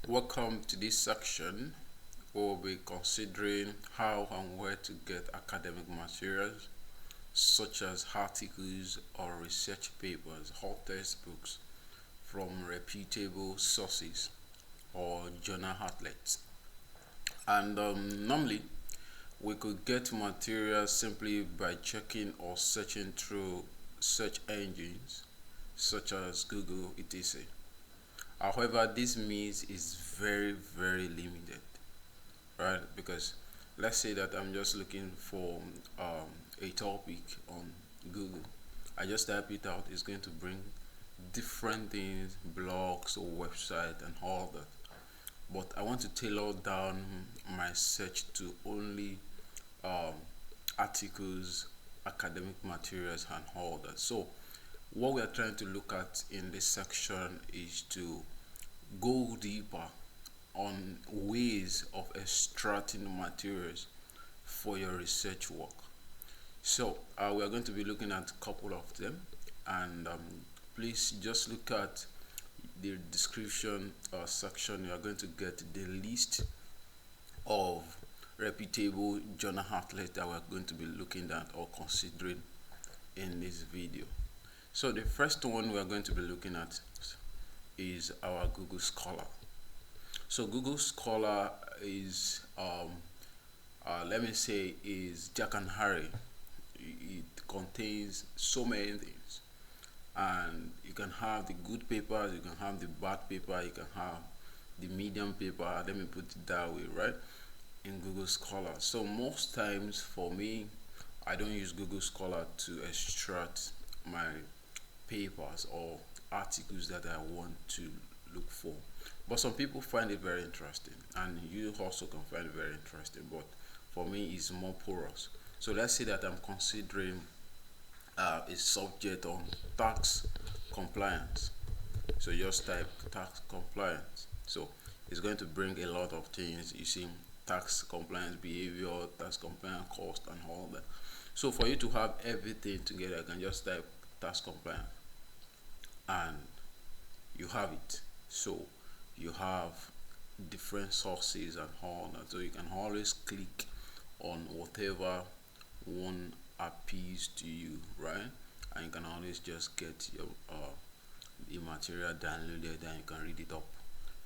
Welcome to this section. We'll be considering how and where to get academic materials such as articles or research papers or textbooks from reputable sources or journal outlets. And normally, we could get materials simply by checking or searching through search engines such as Google, etc. However, this means is very limited, right? Because let's say that I'm just looking for a topic on Google. I just type it out. It's going to bring different things, blogs or website and all that. But I want to tailor down my search to only um, articles, academic materials, and all that. So what we are trying to look at in this section is to go deeper on ways of extracting materials for your research work. So we are going to be looking at a couple of them, and please just look at the description section. You are going to get the list of reputable journal outlets that we're going to be looking at or considering in this video. So the first one we are going to be looking at is our Google Scholar. So Google Scholar is let me say is Jack and Harry. It contains so many things, and you can have the good papers, you can have the bad paper, you can have the medium paper. Let me put it that way, right? In Google Scholar. So most times for me, I don't use Google Scholar to extract my papers or articles that I want to look for. But some people find it very interesting, and you also can find it very interesting. But for me, it's more porous. So let's say that I'm considering a subject on tax compliance. So just type tax compliance. So it's going to bring a lot of things. You see, tax compliance behavior, tax compliance cost, and all that. So for you to have everything together, I can just type tax compliance, and you have it. So you have different sources and all that. So you can always click on whatever one appeals to you, right? And you can always just get your the material downloaded, and you can read it up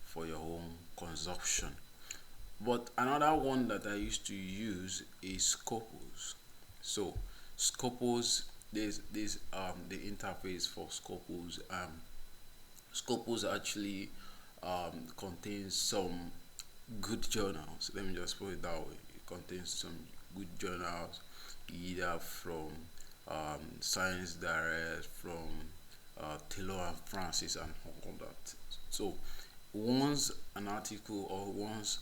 for your own consumption. But another one that I used to use is Scopus. So Scopus, there's the interface for Scopus. Scopus actually contains some good journals. Let me just put it that way. It contains some good journals, either from Science Direct, from Taylor and Francis, and all that. So once an article or once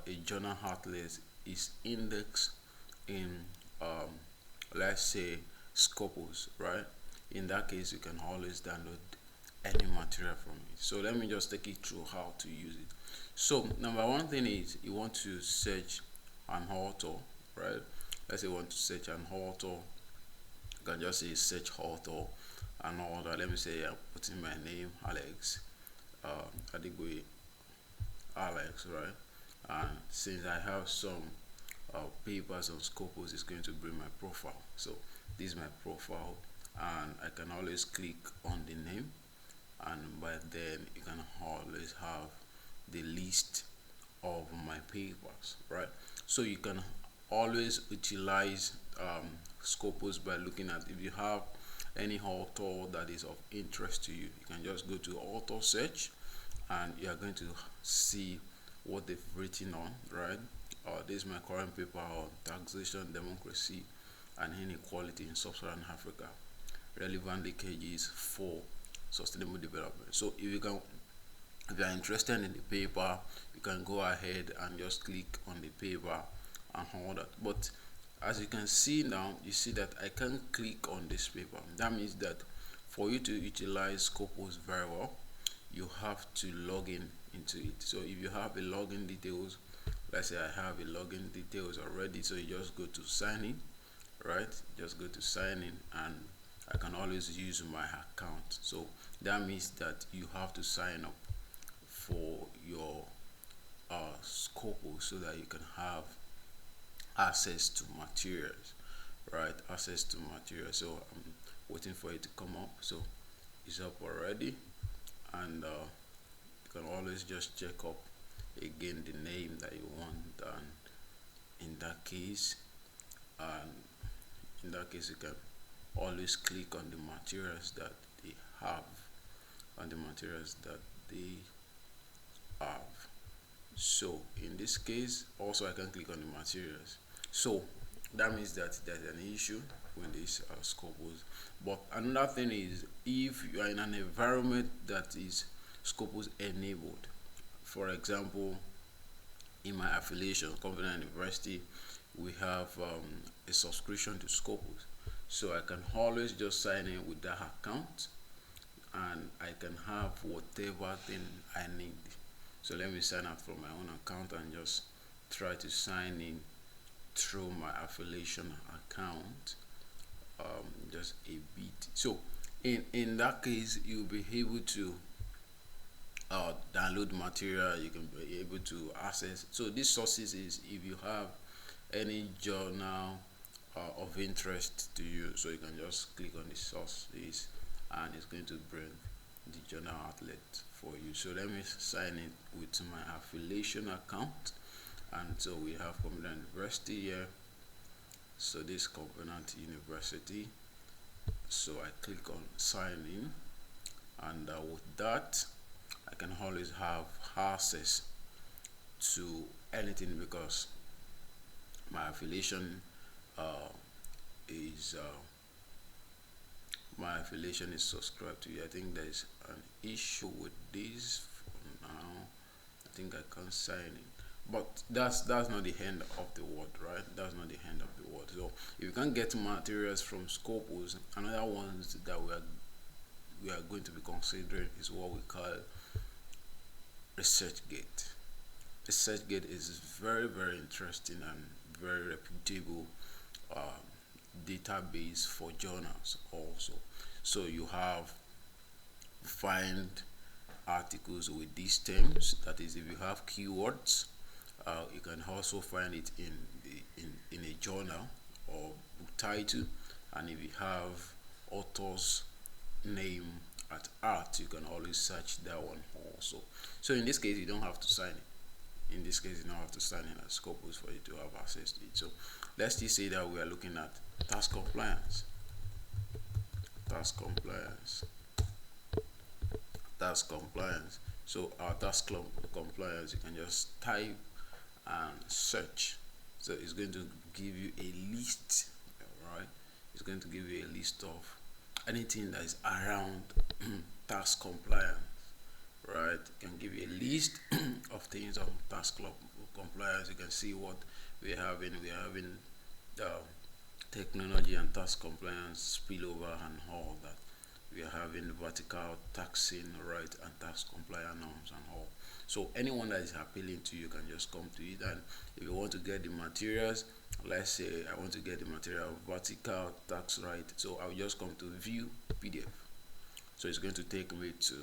a journal outlet is indexed in let's say Scopus, right? In that case, you can always download any material from it. So let me just take you through how to use it. So number one thing is you want to search an author, right? Let's say you want to search an author. You can just say search author and all that. Let me say I'm putting my name Alex Adigwe Alex, right? And since I have some papers on Scopus, it's going to bring my profile. So this is my profile, and I can always click on the name, and by then you can always have the list of my papers, right? So you can always utilize Scopus by looking at if you have any author that is of interest to you. You can just go to author search, and you are going to see what they've written on, right? This is my current paper on taxation, democracy, and inequality in sub-Saharan Africa, relevant linkages for sustainable development. So if you are interested in the paper, you can go ahead and just click on the paper and all that. But as you can see now, you see that I can't click on this paper. That means that for you to utilize Scopus very well, you have to log in into it. So if you have a login details, let's say I have a login details already, so you just go to sign in, right? Just go to sign in, and I can always use my account. So that means that you have to sign up for your Scopus so that you can have access to materials, right? Access to materials. So I'm waiting for it to come up. So it's up already, and you can always just check up again the name that you want, and in that case, and you can always click on the materials that they have, on the materials that they have. So in this case also I can click on the materials. So that means that there's an issue with this Scopus. But another thing is, if you are in an environment that is Scopus enabled, for example, in my affiliation company and university, we have a subscription to Scopus, so I can always just sign in with that account, and I can have whatever thing I need. So let me sign up from my own account and just try to sign in through my affiliation account, just a bit. So in that case, you'll be able to download material, you can be able to access. So these sources is if you have any journal of interest to you, so you can just click on the sources and it's going to bring the journal outlet for you. So let me sign in with my affiliation account, and so we have Covenant University here. So this Covenant University, so I click on sign in, and with that I can always have access to anything, because my affiliation is my affiliation is subscribed to you. I think there is an issue with this for now. I think I can't sign in, but that's not the end of the world, right? That's not the end of the world. So if you can get materials from Scopus, another ones that we are going to be considering is what we call ResearchGate. ResearchGate is very interesting and very reputable database for journals also. So you have find articles with these terms. That is, if you have keywords, you can also find it in a journal or book title. And if you have author's name at art, you can always search that one also. So in this case, you don't have to sign it. In this case, you don't have to sign in at Scopus for you to have access to it. So let's just say that we are looking at task compliance. So our task compliance, you can just type and search. So it's going to give you a list, right? It's going to give you a list of anything that is around task compliance, right? It can give you a list of things on task compliance. You can see what we're having. We're having technology and task compliance spillover and all that. We are having vertical taxing, right, and task compliance norms and all. So anyone that is appealing to you can just come to it. And if you want to get the materials, let's say I want to get the material vertical tax, right, so I'll just come to view PDF. So it's going to take me to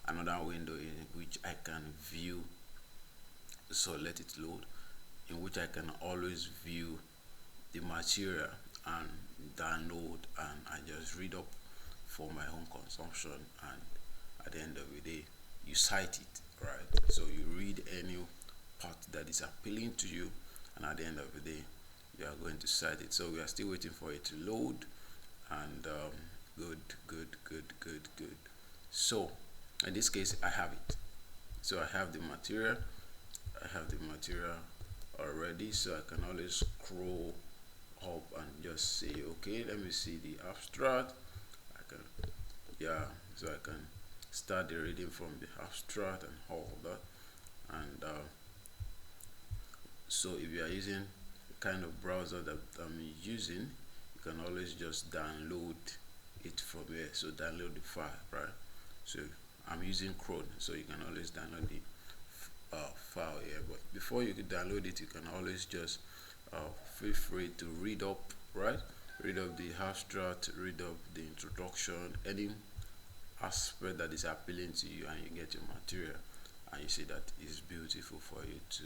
another window in which I can view. So let it load, in which I can always view the material and download, and I just read up for my own consumption, and at the end of the day you cite it, right? So you read any part that is appealing to you, and at the end of the day you are going to cite it. So we are still waiting for it to load, and good. So in this case I have it. So I have the material already, so I can always scroll up and just say, okay, let me see the abstract. So I can start the reading from the abstract and all that. And so if you are using the kind of browser that I'm using, you can always just download it from here. So download the file, right? So I'm using Chrome, so you can always download the file here. But before you can download it, you can always just feel free to read up, right? Read up the abstract, read up the introduction, any aspect that is appealing to you, and you get your material, and you see that it's beautiful for you to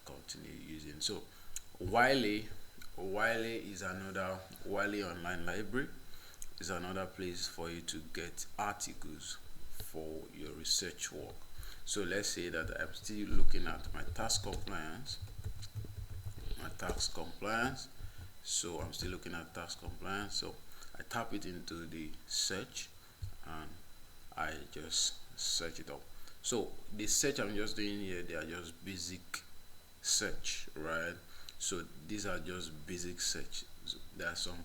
continue using. So Wiley, Wiley is another Wiley Online Library is another place for you to get articles for your research work. So let's say that I'm still looking at my tax compliance. So I'm still looking at tax compliance. So I tap it into the search and I just search it up. So the search I'm just doing here, they are just basic search, right? So these are just basic search. So there are some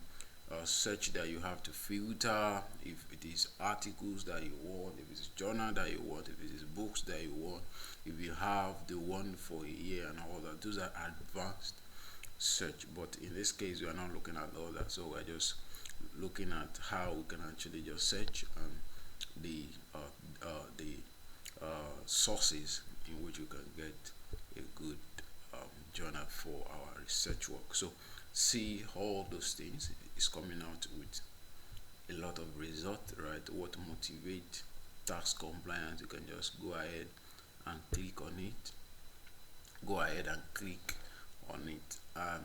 search that you have to filter if it is articles that you want, if it's journal that you want, if it is books that you want, if you have the one for a year and all that. Those are advanced search, but in this case we are not looking at all that. So we're just looking at how we can actually just search and the sources in which we can get a good journal for our research work. So see all those things is coming out with a lot of result, right? What motivate tax compliance, you can just go ahead and click on it, go ahead and click on it, and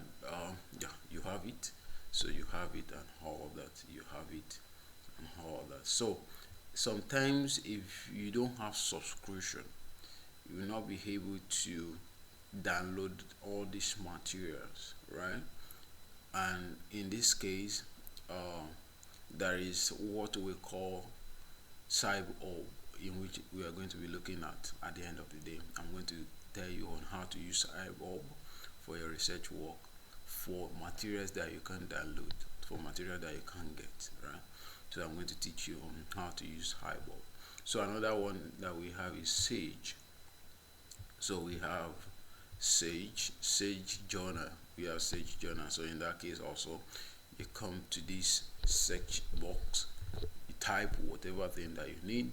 yeah, you have it. So you have it and all that, you have it and all that. So sometimes if you don't have subscription, you will not be able to download all these materials, right? And in this case, uh, there is what we call cyber hub, in which we are going to be looking at the end of the day. I'm going to tell you on how to use cyber hub for your research work, for materials that you can download, for material that you can get, right? So I'm going to teach you on how to use cyber hub. So another one that we have is Sage. So we have Sage Journal. We have Sage Journal. So in that case also, you come to this search box, you type whatever thing that you need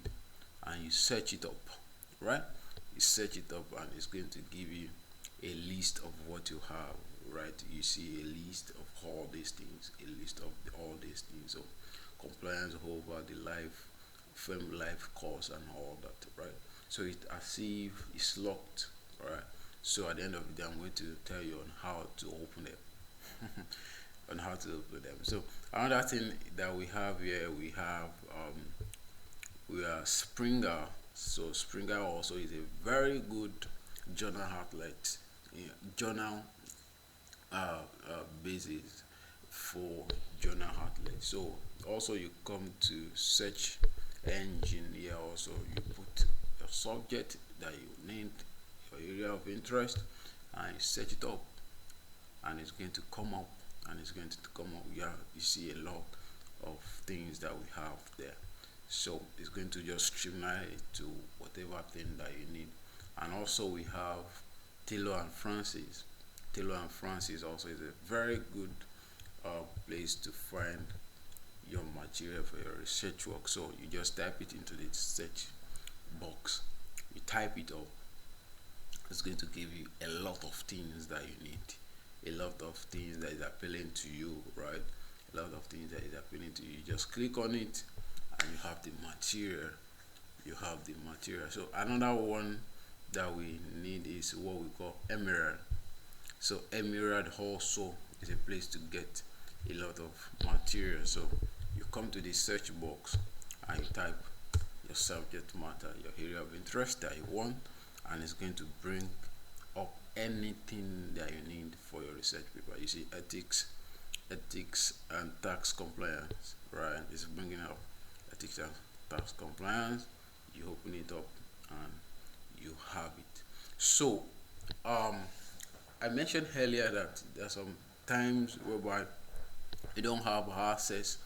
and you search it up, right? You search it up and it's going to give you a list of what you have, right? You see a list of all these things, a list of all these things. So compliance over the life firm life course and all that, right? So it as if it's locked, right? So at the end of the day, I'm going to tell you on how to open them. On how to open them. So another thing that we have here, we are Springer. So Springer also is a very good journal outlet, yeah, journal basis for journal outlet. So also you come to search engine here. Also you put your subject that you need, your area of interest, and you search it up, and it's going to come up, yeah, you see a lot of things that we have there. So it's going to just streamline it to whatever thing that you need. And also we have Taylor and Francis. Taylor and Francis also is a very good place to find your material for your research work. So you just type it into the search box, you type it up, it's going to give you a lot of things that you need, a lot of things that is appealing to you, right? A lot of things that is appealing to you. You just click on it and you have the material. So another one that we need is what we call Emerald. So Emerald also is a place to get a lot of material. So you come to the search box and you type your subject matter, your area of interest that you want, and it's going to bring up anything that you need for your research paper. You see ethics and tax compliance, right? It's bringing up ethics and tax compliance. You open it up and you have it. So I mentioned earlier that there are some times whereby you don't have access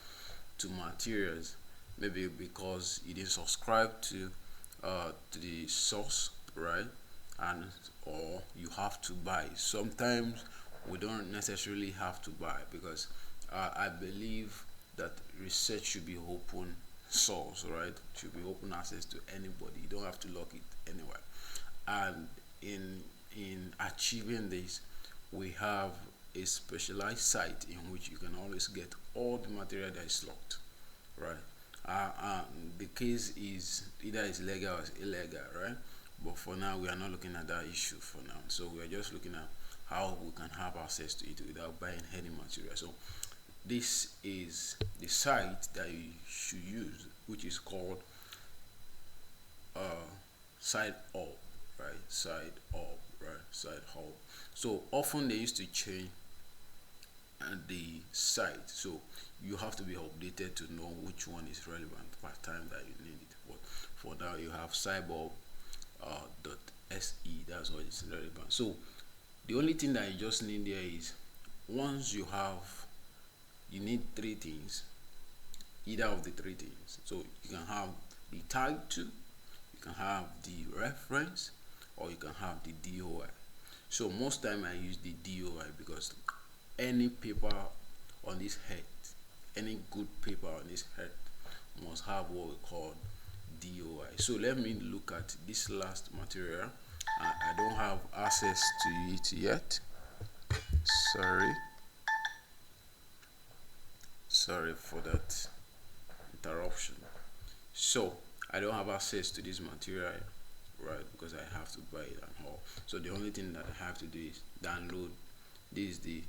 to materials, maybe because you didn't subscribe to the source, right? And or you have to buy. Sometimes we don't necessarily have to buy, because I believe that research should be open source, right? Should be open access to anybody. You don't have to lock it anywhere. And in achieving this, we have a specialized site in which you can always get all the material that is locked, right? The case is either it's legal or it's illegal, right? But for now, we are not looking at that issue for now. So we are just looking at how we can have access to it without buying any material. So this is the site that you should use, which is called uh, side up, right? Side up, right? Side hub. So often they used to change the site, so you have to be updated to know which one is relevant by time that you need it. But for now, you have cyborg dot se. That's what is relevant. So the only thing that you just need there is, once you have, you need three things, either of the three things. So you can have the title, you can have the reference, or you can have the DOI. So most time I use the DOI because any paper on this head, any good paper on this head must have what we call DOI. So let me look at this last material. I don't have access to it yet. Sorry for that interruption. So I don't have access to this material, right, because I have to buy it and all. So the only thing that I have to do is download. This is the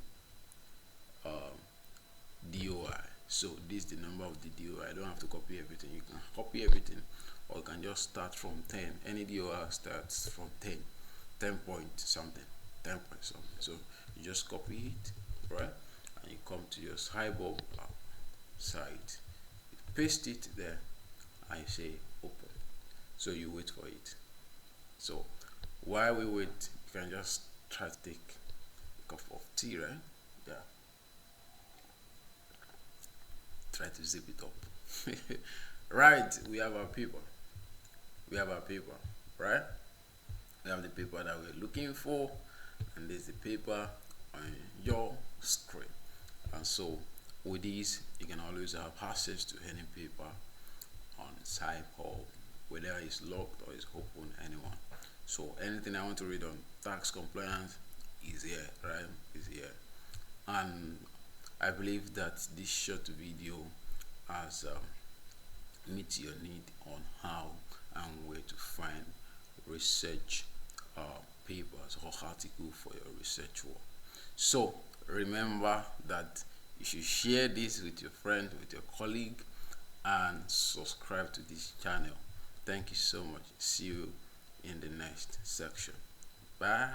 DOI. So this is the number of the DOI. I don't have to copy everything. You can copy everything, or you can just start from 10. Any DOI starts from 10 point something, 10 point something. So you just copy it, right, and you come to your cyborg site, you paste it there, and you say open. So you wait for it. So while we wait, you can just try to take a cup of tea, right? Yeah. Try to zip it up. Right, we have our paper. We have our paper, right? We have the paper that we're looking for, and there's the paper on your screen. And so with this, you can always have access to any paper on Cyborg, whether it's locked or it's open, anyone. So anything I want to read on tax compliance is here, right? Is here. And I believe that this short video has meet your need on how and where to find research papers or article for your research work. So remember that you should share this with your friend, with your colleague, and subscribe to this channel. Thank you so much. See you in the next section. Bye.